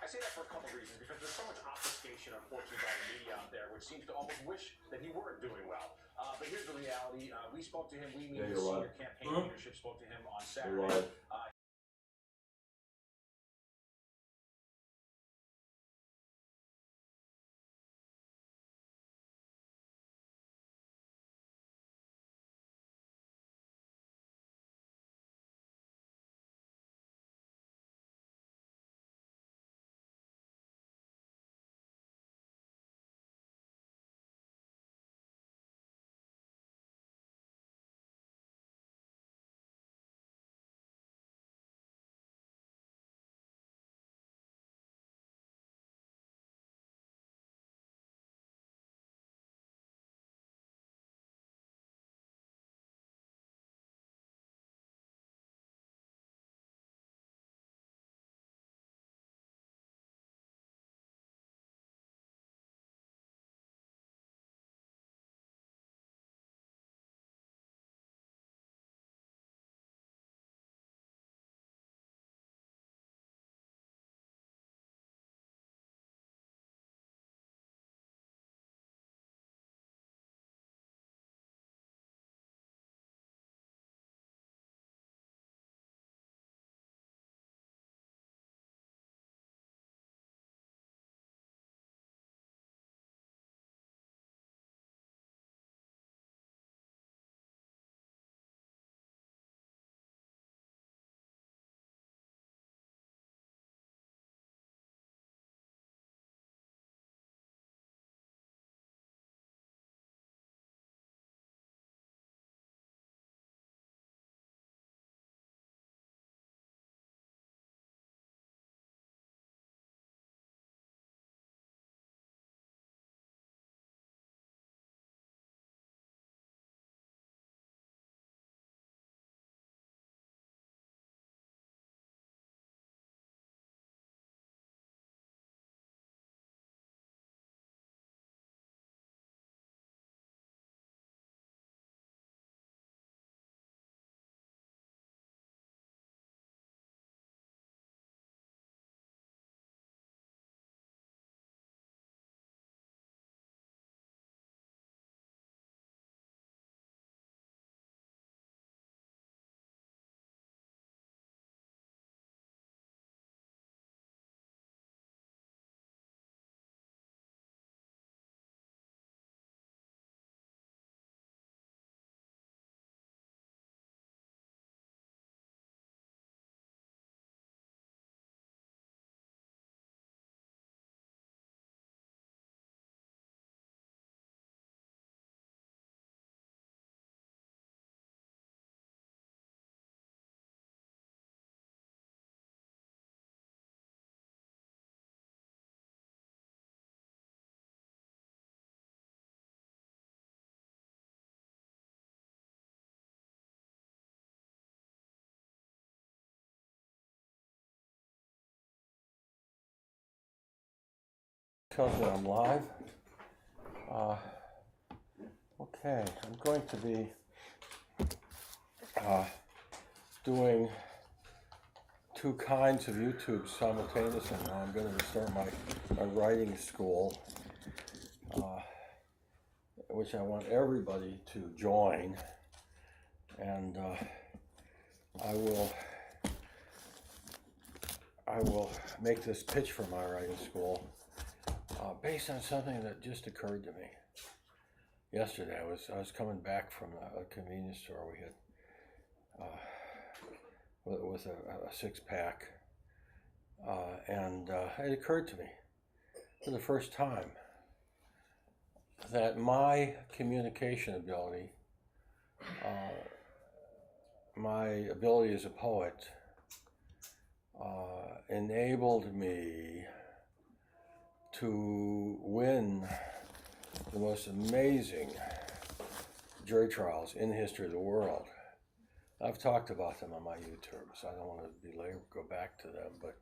say that for a couple of reasons, because there's so much obfuscation, unfortunately, by the media out there, which seems to almost wish that he weren't doing well. But here's the reality. We spoke to him. We mean the senior campaign leadership spoke to him on Saturday. Tells me I'm live. Okay, I'm going to be doing two kinds of YouTube simultaneously now. I'm going to start my writing school, which I want everybody to join, and I will make this pitch for my writing school based on something that just occurred to me yesterday. I was coming back from a convenience store. We had with a six-pack, and it occurred to me for the first time that my communication ability, my ability as a poet, enabled me to win the most amazing jury trials in the history of the world. I've talked about them on my YouTube, so I don't want to go back to them, but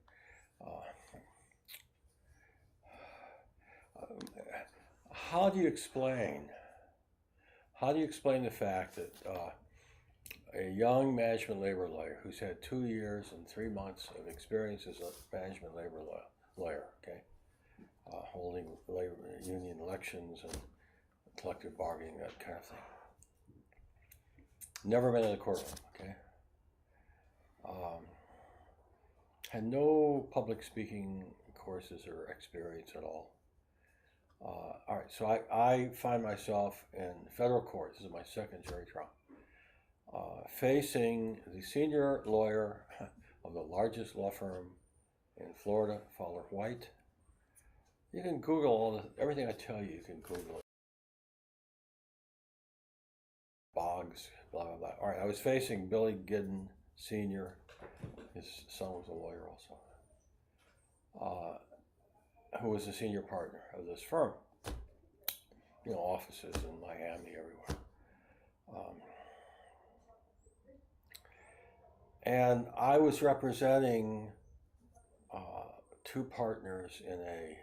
how do you explain the fact that a young management labor lawyer who's had 2 years and 3 months of experience as a management labor lawyer, okay, holding labor union elections and collective bargaining, that kind of thing. Never been in a courtroom, okay. Had no public speaking courses or experience at all. All right, so I find myself in federal court. This is my second jury trial, facing the senior lawyer of the largest law firm in Florida, Fowler White. You can Google everything I tell you. You can Google it. Boggs, blah blah blah. All right, I was facing Billy Giddon Sr. His son was a lawyer also, who was a senior partner of this firm. You know, offices in Miami, everywhere. And I was representing two partners in a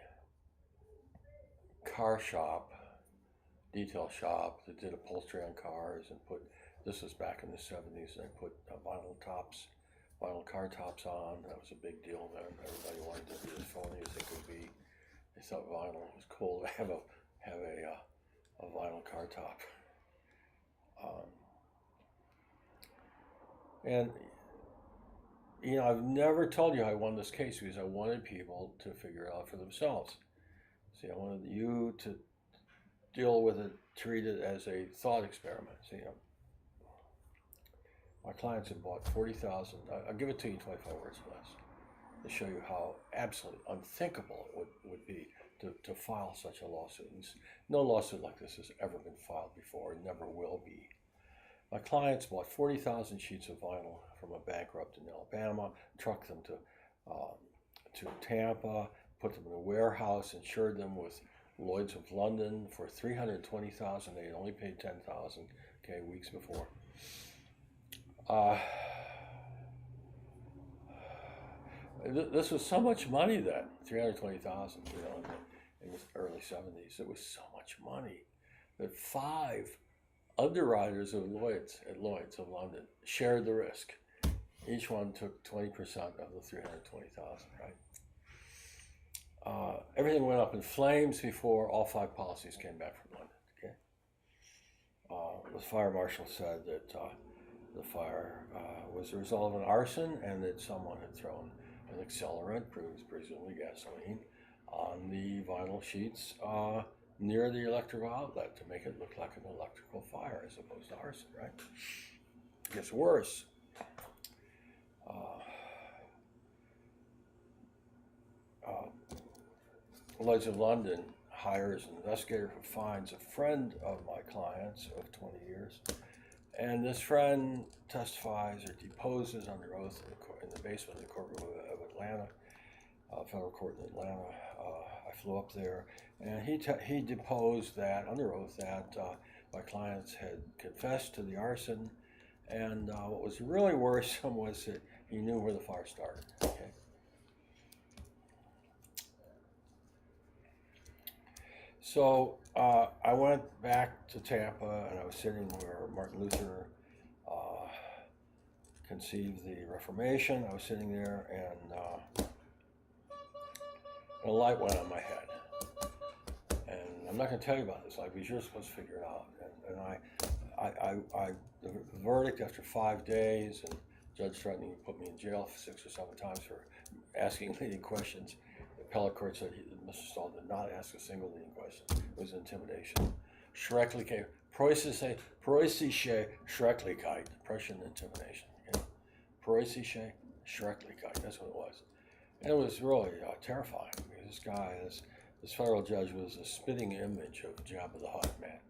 car shop, detail shop, that did upholstery on cars and this was back in the 70s, and they put vinyl car tops on. That was a big deal then. Everybody wanted to be as phony as they could be. They thought vinyl was cool to have a vinyl car top. And you know, I've never told you I won this case because I wanted people to figure it out for themselves. See, I wanted you to deal with it, treat it as a thought experiment. See, my clients have bought 40,000. I'll give it to you in 25 words or less to show you how absolutely unthinkable it would be to file such a lawsuit. And no lawsuit like this has ever been filed before and never will be. My clients bought 40,000 sheets of vinyl from a bankrupt in Alabama, trucked them to Tampa, put them in a warehouse, insured them with Lloyd's of London for $320,000. They had only paid $10,000, okay, weeks before. This was so much money then, $320,000, you know, in the early 70s. It was so much money that 5 underwriters of Lloyd's of London shared the risk. Each one took 20% of the $320,000, right? Everything went up in flames before all 5 policies came back from London, okay? The fire marshal said that the fire was the result of an arson and that someone had thrown an accelerant, presumably gasoline, on the vinyl sheets near the electrical outlet to make it look like an electrical fire as opposed to arson, right? It gets worse. Lloyd's of London hires an investigator who finds a friend of my client's of 20 years, and this friend testifies or deposes under oath in the basement of the courtroom of Atlanta, federal court in Atlanta. I flew up there, and he deposed that under oath that my clients had confessed to the arson, and what was really worrisome was that he knew where the fire started. Okay. So I went back to Tampa, and I was sitting where Martin Luther conceived the Reformation. I was sitting there, and a light went on my head. And I'm not going to tell you about this light because you're supposed to figure it out. And the verdict after 5 days, and judge threatening to put me in jail 6 or 7 times for asking leading questions. The appellate court said Mr. Stahl did not ask a single leading question. It was intimidation. Schrecklichkeit, preußische Schrecklichkeit, Prussian intimidation. Okay? Preußische Schrecklichkeit, that's what it was. And it was really terrifying because this guy, this federal judge, was a spitting image of Jabba the Hutt, man.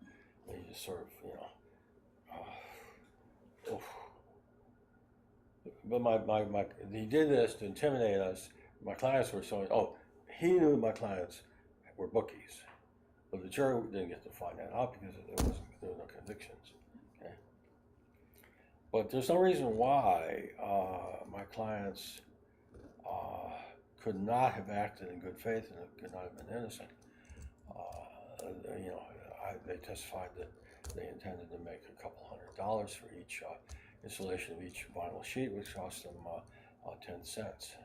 And he just sort of, you know, But he did this to intimidate us. My clients were so, he knew my clients were bookies. But the jury didn't get to find that out because there were no convictions. Okay. But there's no reason why my clients could not have acted in good faith and could not have been innocent. They testified that they intended to make a couple $100 for each installation of each vinyl sheet, which cost them 10 cents,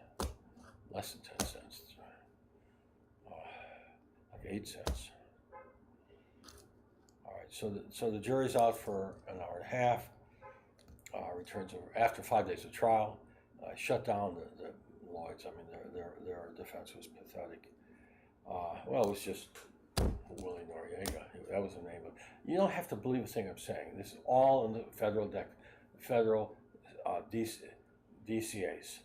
less than 10 cents. $0.08. All right, so the jury's out for an hour and a half. Returns over after 5 days of trial. Shut down the Lloyds. I mean, their defense was pathetic. Well, it was just Willie Noriega. That was the name of it. You don't have to believe a thing I'm saying. This is all in the federal DCAs.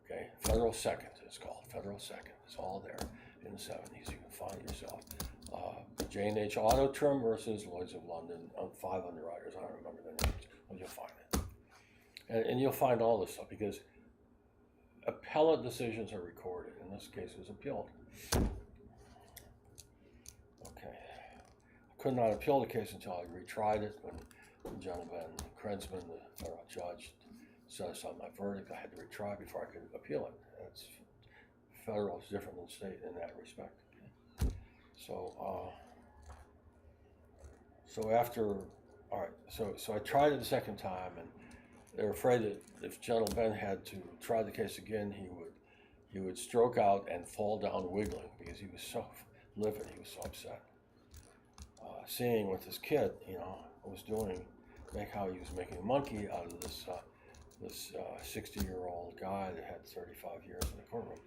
Okay, Federal Second is called. Federal Second. It's all there in the 70s. You can find it yourself. J&H Auto Trim versus Lloyds of London. 5 underwriters. I don't remember the names, but you'll find it. And you'll find all this stuff because appellate decisions are recorded. In this case, it was appealed. Okay. I could not appeal the case until I retried it when General Ben Krensman, the federal judge, set aside my verdict. I had to retry before I could appeal it. It's federal is different than state in that respect. Okay. So after, all right, so I tried it the second time, and they were afraid that if General Ben had to try the case again, he would stroke out and fall down wiggling because he was so livid, he was so upset. Seeing what this kid, was doing, how he was making a monkey out of this 60-year-old guy that had 35 years in the courtroom.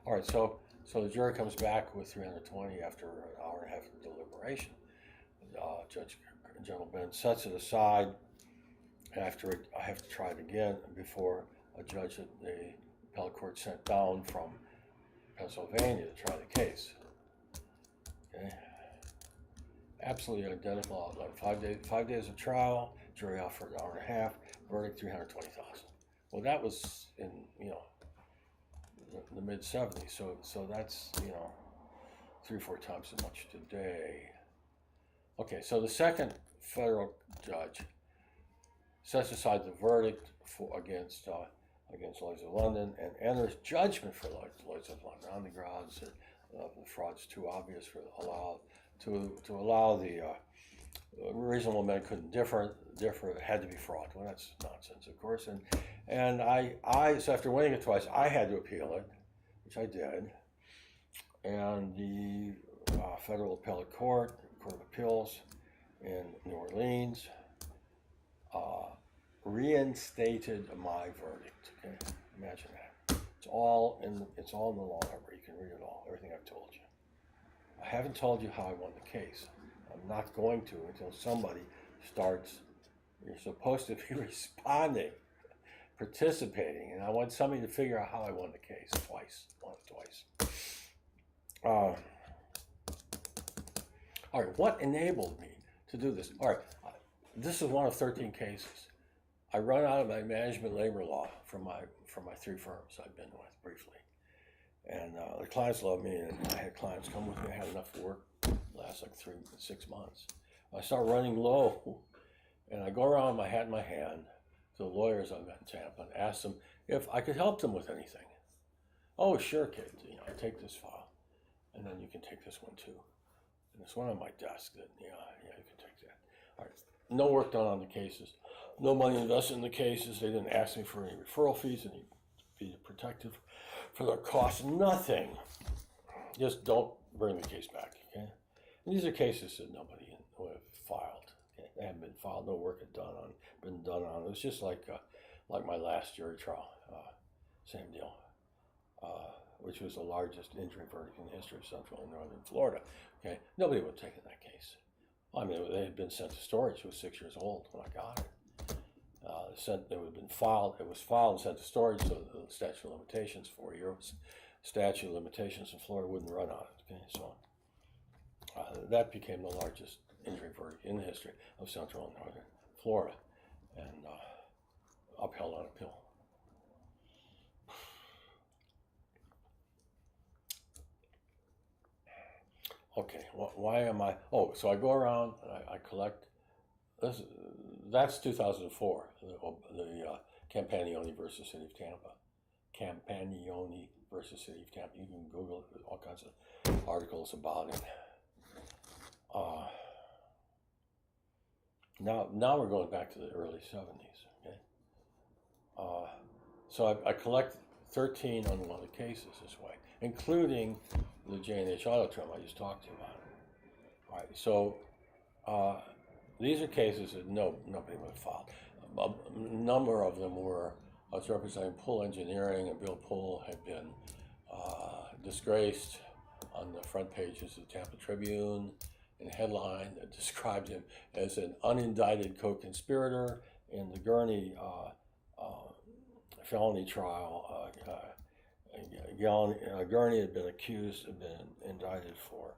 All right, so the jury comes back with 320 after an hour and a half of deliberation. Judge General Ben sets it aside after I have to try it again before a judge that the appellate court sent down from Pennsylvania to try the case. Okay, absolutely identical outline. 5 days of trial, jury out for an hour and a half, verdict $320,000. Well, that was in the mid '70s, so that's 3 or 4 times as much today. Okay, so the second federal judge sets aside the verdict against Lloyds of London and enters judgment for Lloyds of London on the grounds that the fraud's too obvious to allow the reasonable men couldn't differ. It had to be fraud. Well, that's nonsense, of course. And so after winning it twice, I had to appeal it, which I did. And the Federal Appellate Court of Appeals in New Orleans reinstated my verdict. Okay, imagine that. It's all in the law library. You can read it all. Everything I've told you. I haven't told you how I won the case. I'm not going to until somebody starts. You're supposed to be responding, participating, and I want somebody to figure out how I won the case twice. Won it twice. All right, what enabled me to do this? All right, this is one of 13 cases. I run out of my management labor law from my 3 firms I've been with briefly. And the clients love me, and I had clients come with me. I had enough work last like 6 months. I start running low, and I go around with my hat in my hand to the lawyers I met in Tampa and ask them if I could help them with anything. Oh, sure, kid. Take this file, and then you can take this one too. And there's one on my desk that, you can take that. All right, no work done on the cases. No money invested in the cases. They didn't ask me for any referral fees, any fee protective for their costs, nothing. Just don't bring the case back, okay? And these are cases that nobody would have filed. Okay? They haven't been filed. No work had been done on. It was just like my last jury trial, same deal, which was the largest injury verdict in the history of Central and Northern Florida. Okay, nobody would have taken that case. I mean, they had been sent to storage. It was 6 years old when I got it. It would have been filed. It was filed and sent to storage, so the statute of limitations, 4 years statute of limitations in Florida wouldn't run on it. Okay, so that became the largest injury verdict in the history of Central and Northern Florida, and upheld on appeal. Okay, why am I? Oh, so I go around and I collect. That's 2004. The Campagnoni versus City of Tampa. Campagnoni versus City of Tampa. You can Google it, all kinds of articles about it. Now we're going back to the early 70s. Okay. So I collect 13 unwanted cases this way, including the J&H Autotrim I just talked to you about. All right, so these are cases that nobody would have filed. A number of them were, I was representing Pool Engineering, and Bill Pool had been disgraced on the front pages of the Tampa Tribune in a headline that described him as an unindicted co-conspirator in the Gurney felony trial. Gurney had been indicted for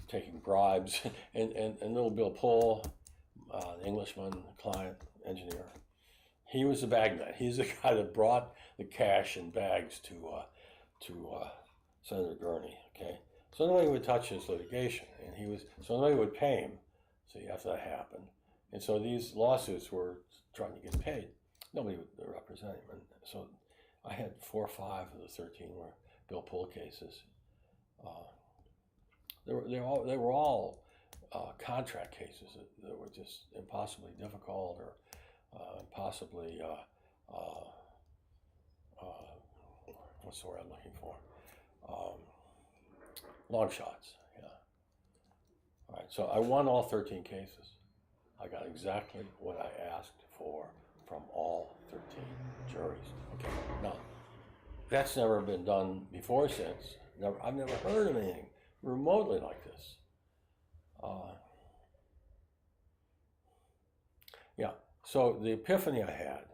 taking bribes, and little Bill Pool, the Englishman, client, engineer, he was the bagman. He's the guy that brought the cash in bags to Senator Gurney. Okay, so nobody would touch his litigation, and so nobody would pay him. So after that happened, and so these lawsuits were trying to get paid. Nobody would represent him, and so I had 4 or 5 of the 13 were Bill Pool cases. They were all contract cases that were just impossibly difficult, or possibly what's the word I'm looking for? Long shots. Yeah. All right. So I won all 13 cases. I got exactly what I asked for from all 13 juries. Okay. Now, that's never been done before, since. I've never heard of anything remotely like this. Yeah. So the epiphany I had,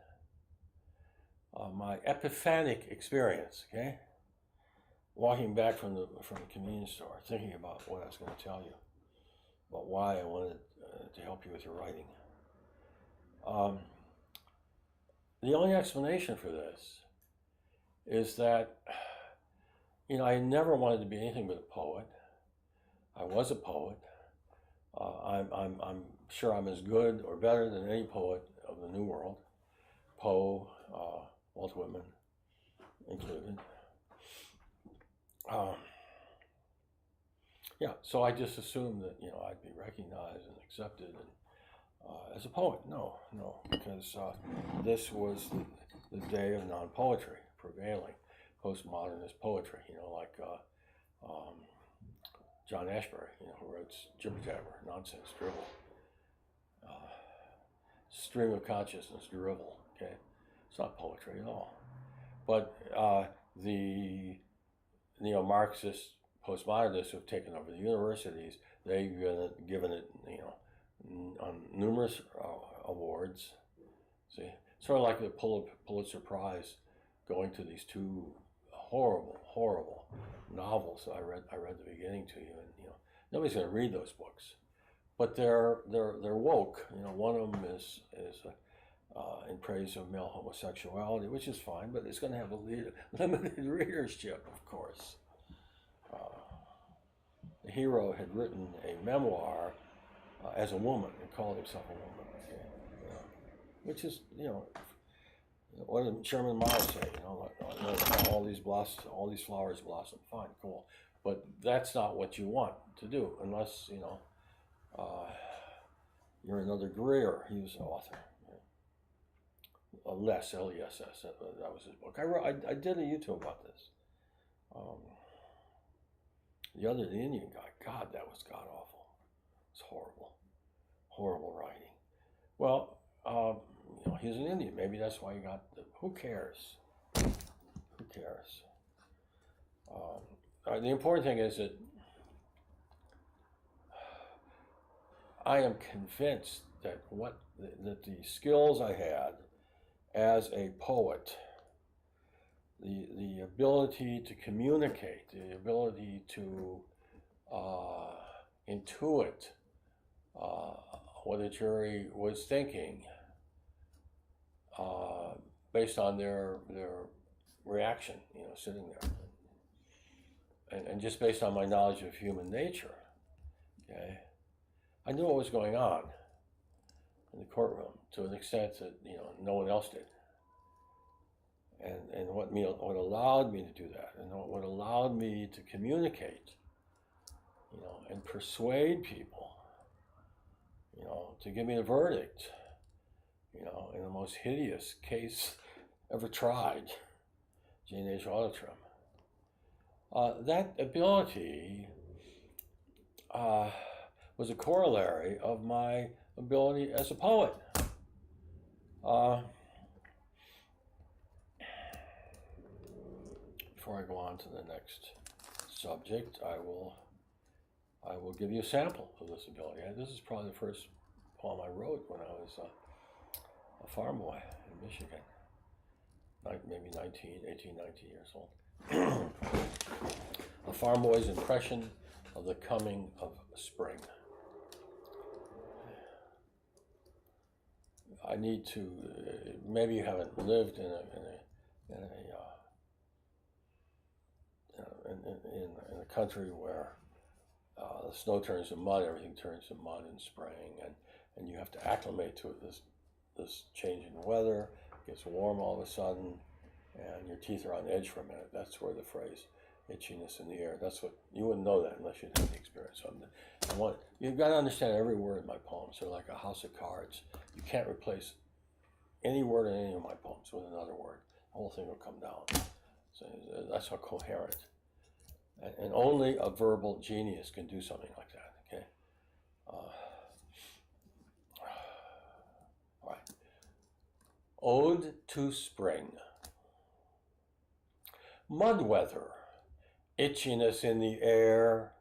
my epiphanic experience, okay, walking back from the convenience store, thinking about what I was going to tell you, about why I wanted to help you with your writing. The only explanation for this is that, I never wanted to be anything but a poet. I was a poet. I'm sure I'm as good or better than any poet of the New World, Poe, Walt Whitman included. Yeah, so I just assumed that I'd be recognized and accepted as a poet. No, because this was the day of non-poetry prevailing, postmodernist poetry. Like John Ashbery, who wrote jibber jabber, nonsense, drivel, stream of consciousness, drivel. Okay, it's not poetry at all. But the neo-Marxist postmodernists who have taken over the universities, they've given it, numerous awards. See, sort of like the Pulitzer Prize, going to these 2 horrible novels that I read the beginning to you, and nobody's going to read those books, but they're woke. One of them is in praise of male homosexuality, which is fine, but it's going to have a limited readership, of course. The hero had written a memoir as a woman and called himself a woman, which is, what did Sherman Mao say? All these flowers blossom. Fine, cool, but that's not what you want to do, unless you're another Greer. He was an author. Less, L-E-S-S. That was his book. I did a YouTube about this. The Indian guy. God, that was god awful. It's horrible writing. Well, he's an Indian. Maybe that's why he got who cares? Who cares? The important thing is that I am convinced that that the skills I had as a poet, the ability to communicate, the ability to intuit what a jury was thinking, based on their reaction, sitting there, and just based on my knowledge of human nature. Okay, I knew what was going on in the courtroom to an extent that no one else did, and what allowed me to do that, and what allowed me to communicate, and persuade people, to give me a verdict, in the most hideous case ever tried, Jane H. Auditrum. That ability was a corollary of my ability as a poet. Before I go on to the next subject, I will give you a sample of this ability. This is probably the first poem I wrote when I was a farm boy in Michigan, maybe 18, 19 years old. A farm boy's impression of the coming of spring. I need to, maybe you haven't lived in a country where the snow turns to mud, everything turns to mud in spring, and you have to acclimate to it, this change in weather. It gets warm all of a sudden, and your teeth are on edge for a minute. That's where the phrase itchiness in the air, that's what, you wouldn't know that unless you had the experience. So you've got to understand every word in my poems. They're like a house of cards. You can't replace any word in any of my poems with another word. The whole thing will come down. So that's how coherent. And only a verbal genius can do something like that, okay? All right. Ode to Spring. Mud weather, itchiness in the air.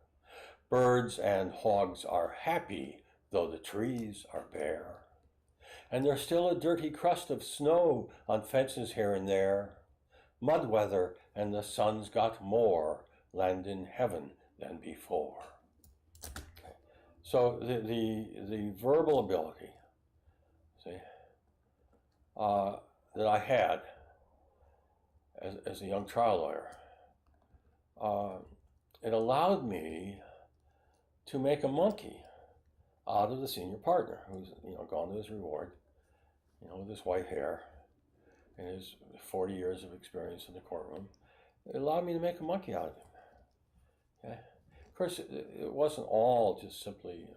Birds and hogs are happy, though the trees are bare. And there's still a dirty crust of snow on fences here and there. Mud weather, and the sun's got more land in heaven than before. Okay. So the verbal ability, see, that I had as a young trial lawyer, it allowed me to make a monkey out of the senior partner who's gone to his reward, with his white hair and his 40 years of experience in the courtroom. It allowed me to make a monkey out of him. Okay? Of course, it wasn't all just simply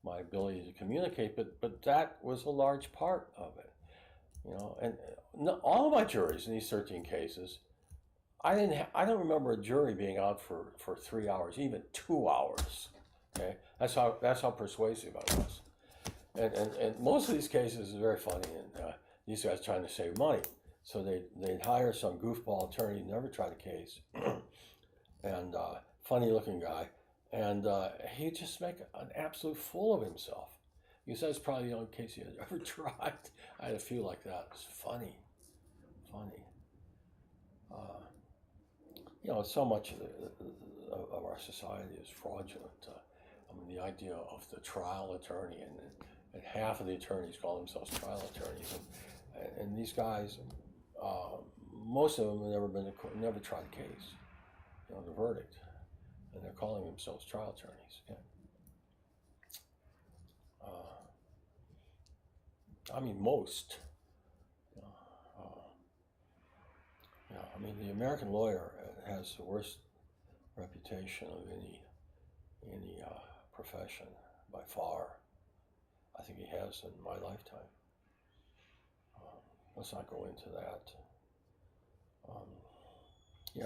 my ability to communicate, but that was a large part of it. And all of my juries in these 13 cases, I don't remember a jury being out for 3 hours, even 2 hours. Okay, that's how persuasive I was. And most of these cases is very funny, and these guys trying to save money, so they'd hire some goofball attorney, never tried a case, and funny looking guy, and he'd just make an absolute fool of himself. He said it's probably the only case he had ever tried. I had a few like that. It was funny. So much of our society is fraudulent. The idea of the trial attorney, and half of the attorneys call themselves trial attorneys, and these guys, most of them have never tried a case, the verdict, and they're calling themselves trial attorneys. Yeah. Most. The American lawyer has the worst reputation of any profession by far. I think he has in my lifetime. Let's not go into that.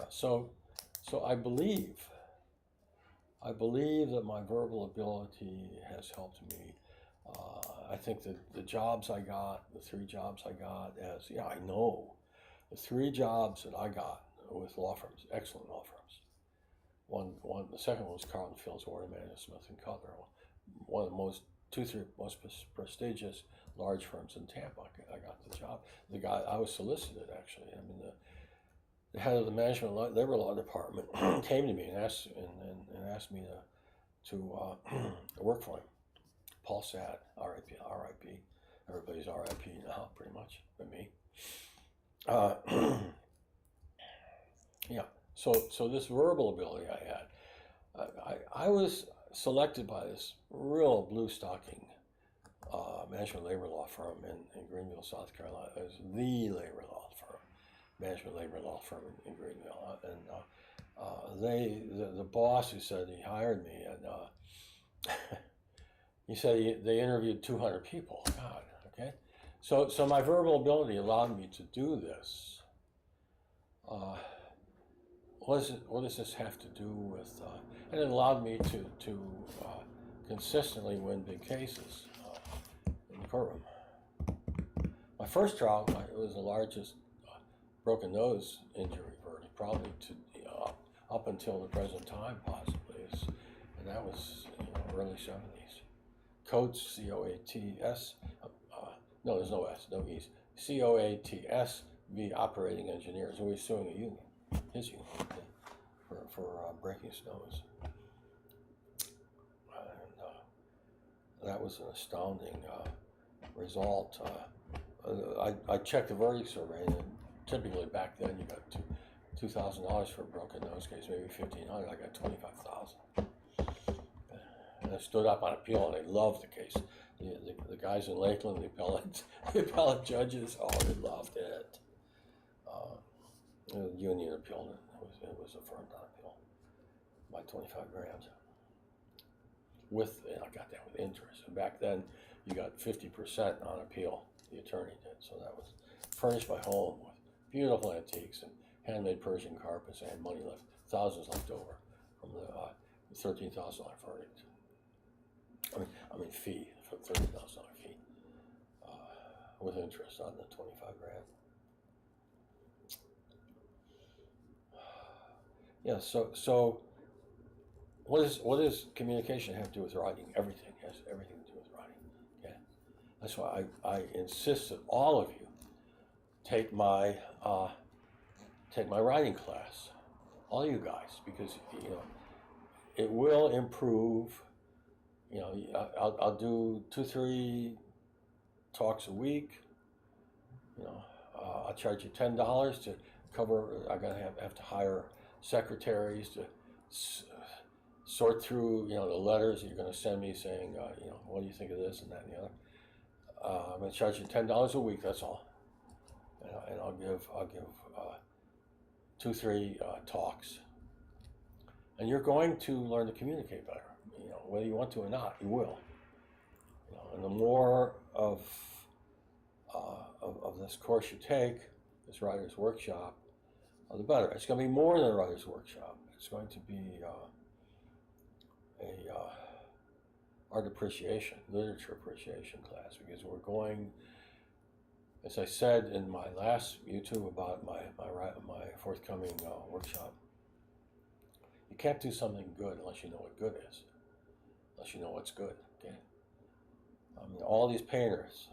So I believe that my verbal ability has helped me. I think that the jobs I got, the 3 jobs I got I know the 3 jobs that I got with law firms, excellent law firms. The second one was Carlton Fields, Waterman, Smith and Cutler, one of the 2-3 most prestigious large firms in Tampa. I got the job. The guy, I was solicited actually. The head of the management labor law department came to me and asked me to work for him. Paul Sad, R.I.P. Everybody's R.I.P. now, pretty much, but me. So this verbal ability I had, I was selected by this real blue stocking management labor law firm in Greenville, South Carolina. It was the labor law firm, management labor law firm in Greenville, and the boss who said he hired me, and he said they interviewed 200 people. God, okay. So my verbal ability allowed me to do this. what does this have to do with, and it allowed me to consistently win big cases in the courtroom. My first trial, it was the largest broken nose injury verdict, probably up until the present time, possibly, and that was early 70s. Coates, C-O-A-T-S, no, there's no S, no E's, C-O-A-T-S v. Operating Engineers, who was suing a union, his union, for breaking his nose. And that was an astounding result. I checked the verdict survey, and typically back then you got $2,000 for a broken nose case, maybe $1,500. I got $25,000. And I stood up on appeal, and they loved the case. The guys in Lakeland, the appellate judges, oh, they loved it. The union appealed it. It was affirmed on appeal by 25 grand. I got that with interest. And back then, you got 50% on appeal. The attorney did. So that was furnished my home with beautiful antiques and handmade Persian carpets. I had money left, thousands left over from the $13,000 verdict. I mean fee, for $30,000 fee, with interest on the 25 grand. Yeah. So what does communication have to do with writing? Everything has everything to do with writing. Okay. That's why I insist that all of you take my writing class, all you guys, because it will improve. I'll do 2-3 talks a week. I'll charge you $10 to cover. I'm gonna have to hire secretaries to sort through the letters that you're going to send me saying what do you think of this and that and the other. I'm going to charge you $10 a week. That's all, and I'll give 2-3 talks, and you're going to learn to communicate better. Whether you want to or not, you will. And the more of this course you take, this writer's workshop, the better. It's going to be more than a writer's workshop. It's going to be a art appreciation, literature appreciation class, because we're going, as I said in my last YouTube about my forthcoming workshop, you can't do something good unless you know what good is, unless you know what's good. Okay. All these painters,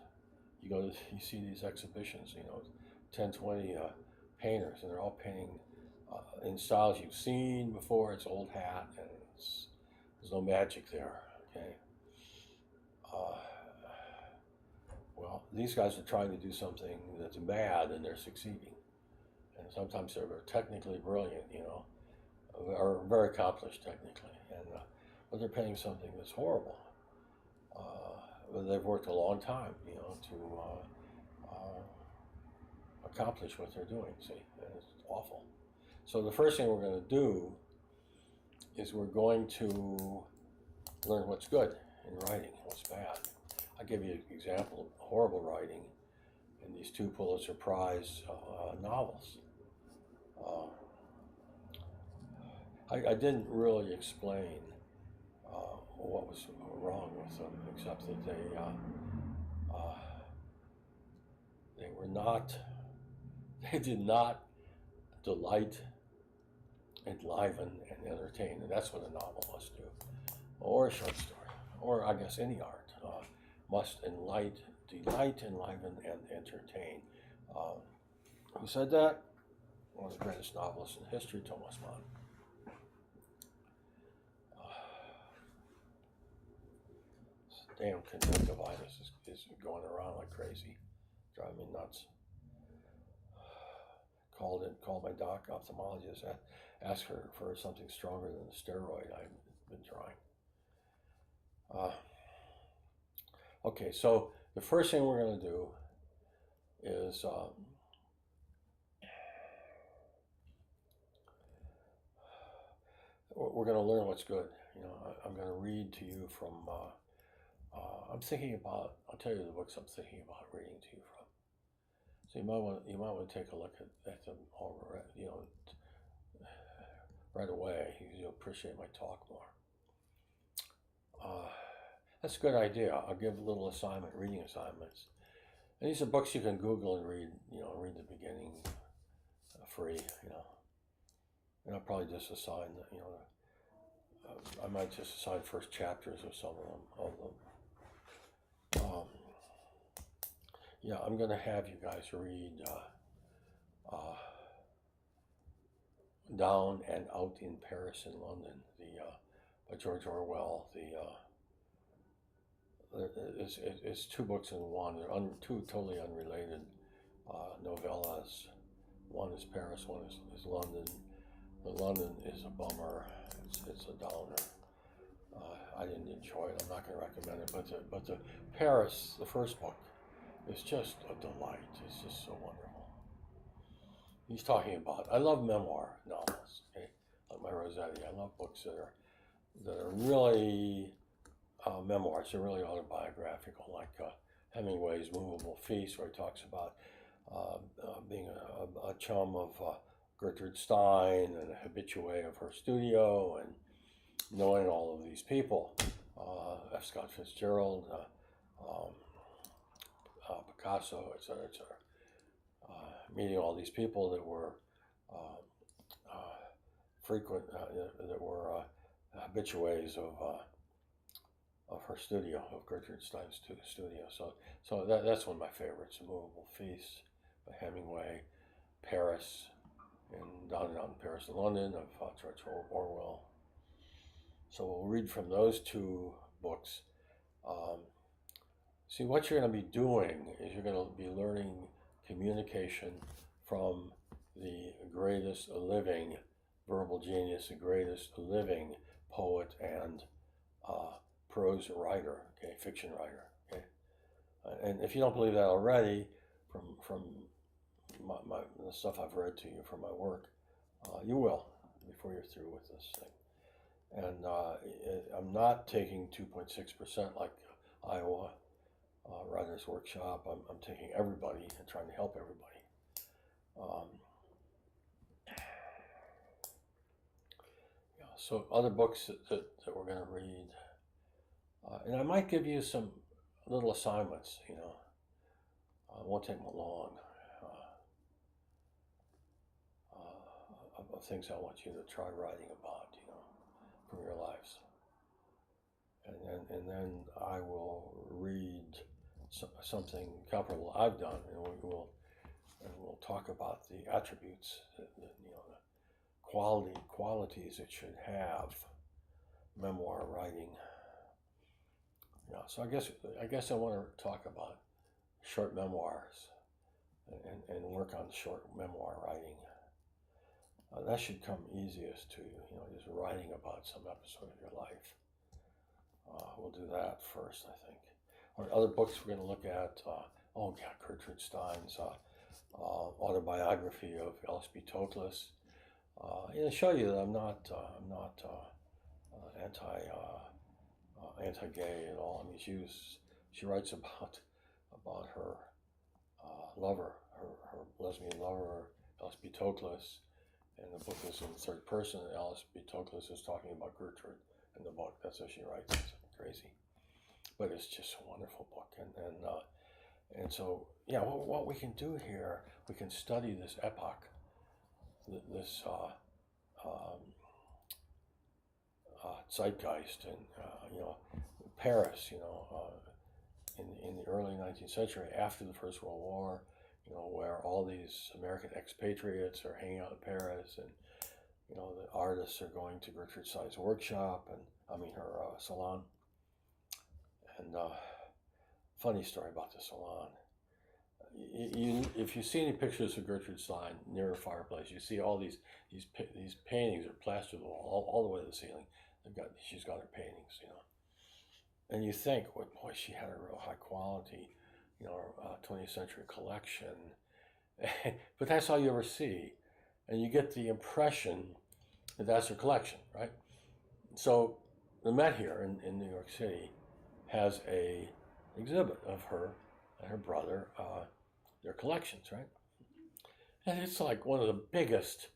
you see these exhibitions, 10, 20 painters, and they're all painting in styles you've seen before. It's old hat, and there's no magic there. Okay. Well, these guys are trying to do something that's bad, and they're succeeding. And sometimes they're technically brilliant, or very accomplished technically, but they're painting something that's horrible. But they've worked a long time, to accomplish what they're doing. See, and it's awful. So the first thing we're going to do is we're going to learn what's good in writing, what's bad. I'll give you an example of horrible writing in these 2 Pulitzer Prize novels. I didn't really explain what was wrong with them, except that they did not delight, enliven, and entertain, and that's what a novel must do, or a short story, or I guess any art must delight, enliven, and entertain. Who said that? One of the greatest novelists in history, Thomas Mann. Damn conjunctivitis is going around like crazy, driving me nuts. Called my doc, ophthalmologist, asked her for something stronger than the steroid I've been trying. Okay, so the first thing we're going to do is we're going to learn what's good. I'm going to read to you from. I'll tell you the books I'm thinking about reading to you from. So you might want to take a look at them all, you know, right away. You'll appreciate my talk more. That's a good idea. I'll give a little reading assignments. And these are books you can Google and read. You know, read the beginning, free. You know, and I'll probably just assign. You know, I might just assign first chapters of some of them. Yeah, I'm gonna have you guys read Down and Out in Paris and London, by George Orwell. It's two books in one. They're two totally unrelated novellas. One is Paris, one is London. The London is a bummer. It's a downer. I didn't enjoy it. I'm not going to recommend it. But the Paris, the first book, is just a delight. It's just so wonderful. He's talking about. I love memoir novels. Okay, like my Rossetti. I love books that are really memoirs. They're really autobiographical, like Hemingway's Movable Feast, where he talks about being a chum of Gertrude Stein and a habitué of her studio, and knowing all of these people, F. Scott Fitzgerald, Picasso, etc., etc. Meeting all these people that were frequent, that were habitués of her studio, of Gertrude Stein's studio. So that's one of my favorites. Movable Feast by Hemingway, Paris, and Down and Out in Paris and London of George Orwell. So we'll read from those two books. See, what you're going to be doing is you're going to be learning communication from the greatest living verbal genius, the greatest living poet and prose writer, okay, fiction writer, okay. And if you don't believe that already, from the stuff I've read to you from my work, you will before you're through with this thing. And I'm not taking 2.6% like Iowa Writers Workshop. I'm taking everybody and trying to help everybody. Yeah, so other books that we're going to read. And I might give you some little assignments, you know. It won't take long. Of things I want you to try writing about, you know, from your lives. And then I will read something comparable I've done, and we'll talk about the attributes, you know, the qualities it should have. Memoir writing. Yeah, so I guess I want to talk about short memoirs and work on short memoir writing. That should come easiest to you, you know, just writing about some episode of your life. We'll do that first, I think. Or other books we're going to look at. Gertrude Stein's autobiography of Elspeth Toklas. Show you that I'm not anti-gay at all. I mean, she writes about her lover, her lesbian lover, Elspeth Toklas, and the book is in third person. Elspeth Toklas is talking about Gertrude in the book. That's how she writes. It's crazy, but it's just a wonderful book. And so yeah, what we can do here, we can study this epoch, this zeitgeist, and Paris, in the early 19th century, after the First World War, where all these American expatriates are hanging out in Paris, and the artists are going to Gertrude Stein's workshop, her salon. And funny story about the salon. If you see any pictures of Gertrude Stein near a fireplace, you see all these paintings are plastered all the way to the ceiling. She's got her paintings, and you think, well, boy, she had a real high quality, 20th century collection. But that's all you ever see, and you get the impression that that's her collection, right? So the Met here in New York City has a exhibit of her and her brother their collections, right? And it's like one of the biggest.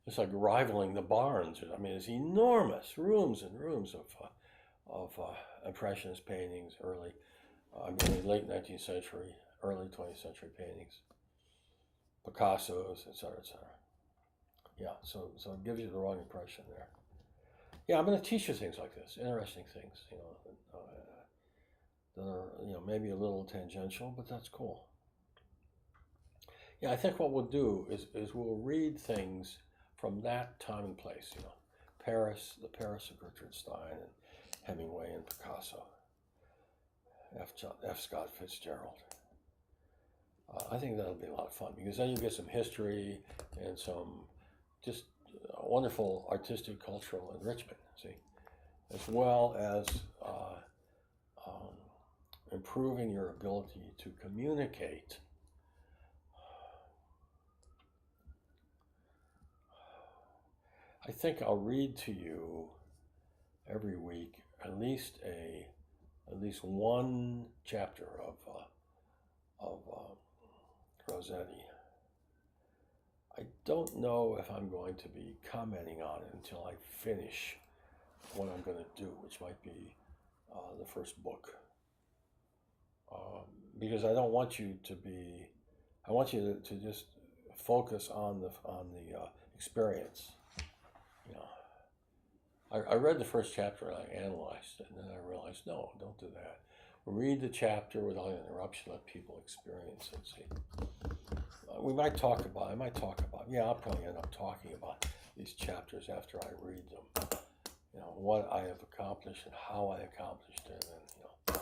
It's like rivaling the Barnes. I mean, it's enormous rooms and rooms of Impressionist paintings, late 19th century, early 20th century paintings, Picasso's, etc., etc. Yeah, so it gives you the wrong impression there. Yeah, I'm going to teach you things like this, interesting things, that are, maybe a little tangential, but that's cool. Yeah, I think what we'll do is we'll read things from that time and place, Paris, the Paris of Gertrude Stein and Hemingway and Picasso, F. Scott Fitzgerald. I think that'll be a lot of fun because then you get some history and some just wonderful artistic, cultural enrichment, see, as well as improving your ability to communicate. I think I'll read to you every week at least one chapter of Rossetti. I don't know if I'm going to be commenting on it until I finish what I'm going to do, which might be the first book, because I don't want you to be. I want you to just focus on the experience. I read the first chapter and I analyzed it, and then I realized, no, don't do that. Read the chapter without interruption, let people experience it, see. I might talk about, I'll probably end up talking about these chapters after I read them. What I have accomplished and how I accomplished it, and,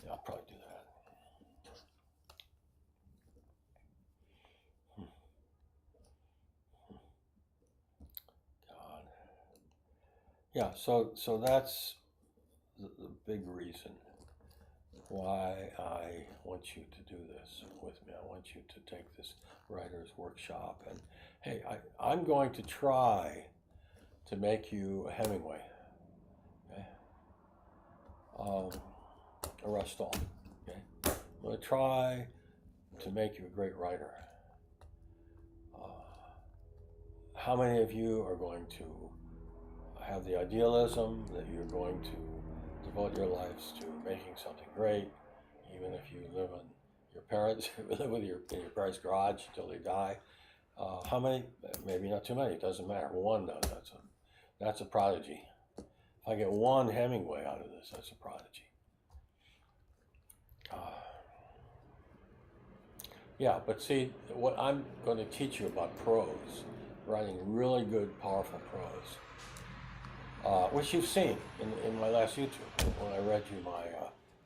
I'll probably do that. Yeah, so that's the big reason why I want you to do this with me. I want you to take this writer's workshop, and hey, I'm going to try to make you a Hemingway, okay? A Rustall, okay? I'm going to try to make you a great writer. How many of you are going to have the idealism that you're going to devote your lives to making something great, even if you live in your parents, live in your parents' garage until they die? How many? Maybe not too many. It doesn't matter. One does. That's a prodigy. If I get one Hemingway out of this, that's a prodigy. Yeah, but see, what I'm going to teach you about prose, writing really good, powerful prose, which you've seen in my last YouTube when I read you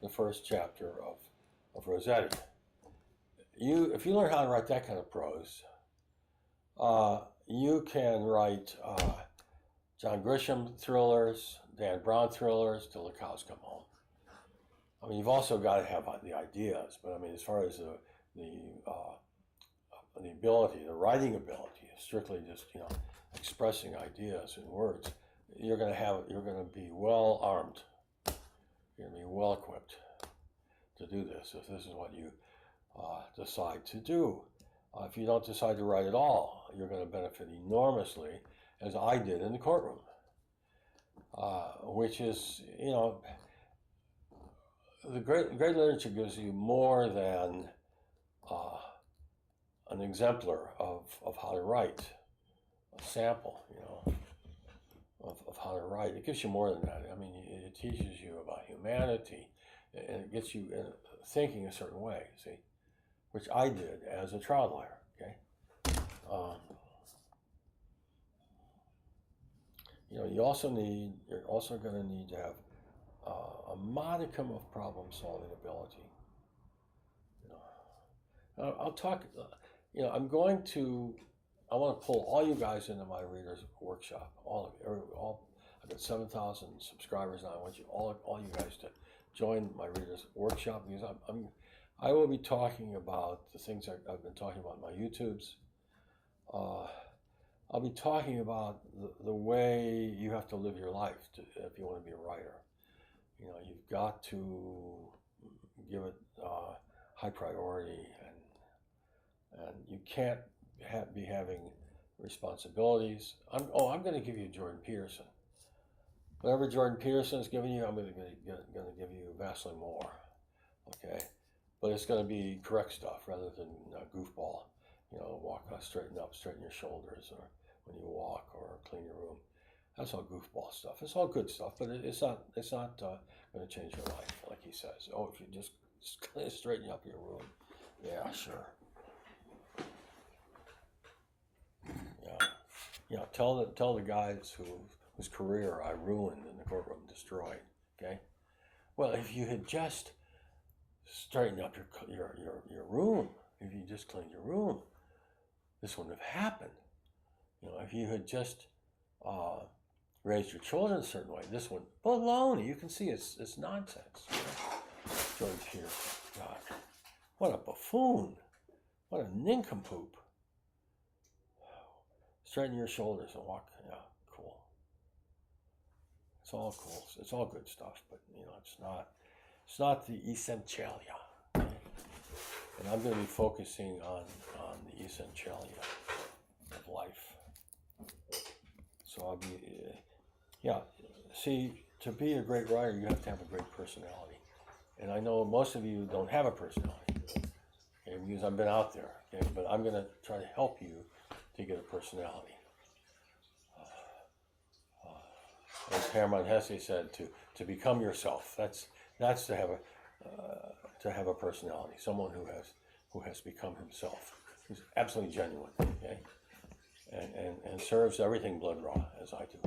the first chapter of Rossetti. If you learn how to write that kind of prose, you can write John Grisham thrillers, Dan Brown thrillers till the cows come home. I mean, you've also got to have the ideas, but I mean, as far as the ability, the writing ability, strictly just expressing ideas in words, you're going to be well armed. You're going to be well equipped to do this if this is what you decide to do. If you don't decide to write at all, you're going to benefit enormously, as I did in the courtroom, which is, the great literature gives you more than an exemplar of how to write, a sample, of how to write. It gives you more than that. I mean, it teaches you about humanity, and it gets you thinking a certain way, see, which I did as a trial lawyer, okay? You're also going to need to have a modicum of problem-solving ability. I'll talk, I want to pull all you guys into my reader's workshop, all of you, I've got 7,000 subscribers now. I want all you guys to join my reader's workshop, because I will be talking about the things I've been talking about in my YouTubes. I'll be talking about the way you have to live your life if you want to be a writer. You've got to give it high priority and and you can't be having responsibilities. I'm going to give you Jordan Peterson. Whatever Jordan Peterson is giving you, I'm going to give you vastly more. Okay, but it's going to be correct stuff rather than goofball. You know, walk, straighten up, straighten your shoulders, or when you walk, or clean your room. That's all goofball stuff. It's all good stuff, but it's not going to change your life, like he says. Oh, if you just straighten up your room, yeah, sure. Yeah, tell the guys whose career I ruined in the courtroom, destroyed. Okay, well, if you had just straightened up your room, if you just cleaned your room, this wouldn't have happened. You know, if you had just raised your children a certain way, this wouldn't. Baloney. You can see it's nonsense. You know? George Peterson. God, what a buffoon. What a nincompoop. Straighten your shoulders and walk. Yeah, cool. It's all cool. It's all good stuff, but you know, it's not the essentialia. Okay? And I'm going to be focusing on the essentialia of life. So I'll be, yeah. See, to be a great writer, you have to have a great personality. And I know most of you don't have a personality, okay, because I've been out there. Okay? But I'm going to try to help you to get a personality. As Hermann Hesse said, to become yourself. That's to have a personality. Someone who has become himself, who's absolutely genuine, okay, and serves everything blood raw as I do.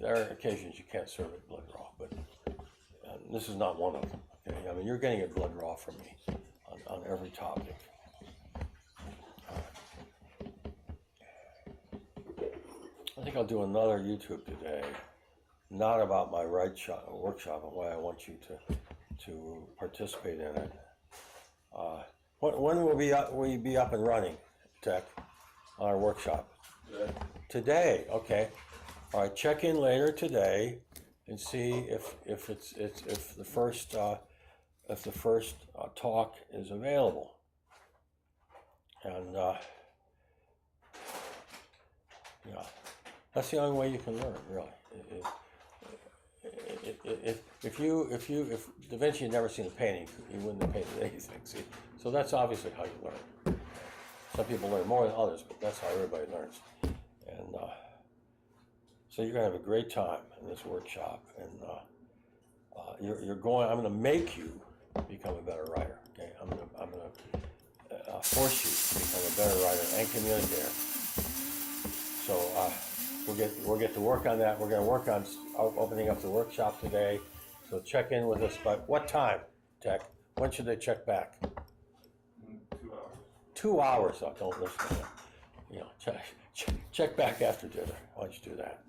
There are occasions you can't serve it blood raw, but this is not one of them. Okay, I mean you're getting it blood raw from me on every topic. I think I'll do another YouTube today, not about my workshop and why I want you to participate in it. When will we be up and running, Tech, on our workshop? Today, okay. All right, check in later today and see if the first talk is available. And yeah. That's the only way you can learn, really. If Da Vinci had never seen a painting, he wouldn't have painted anything. See, so that's obviously how you learn. Some people learn more than others, but that's how everybody learns. And so you're gonna have a great time in this workshop, and you're going. I'm gonna make you become a better writer. Okay, I'm gonna force you to become a better writer and communicator. So. We'll get to work on that. We're going to work on opening up the workshop today. So check in with us. But what time, Tech? When should they check back? 2 hours. 2 hours. Oh, don't listen to them. You know, check back after dinner. Why don't you do that?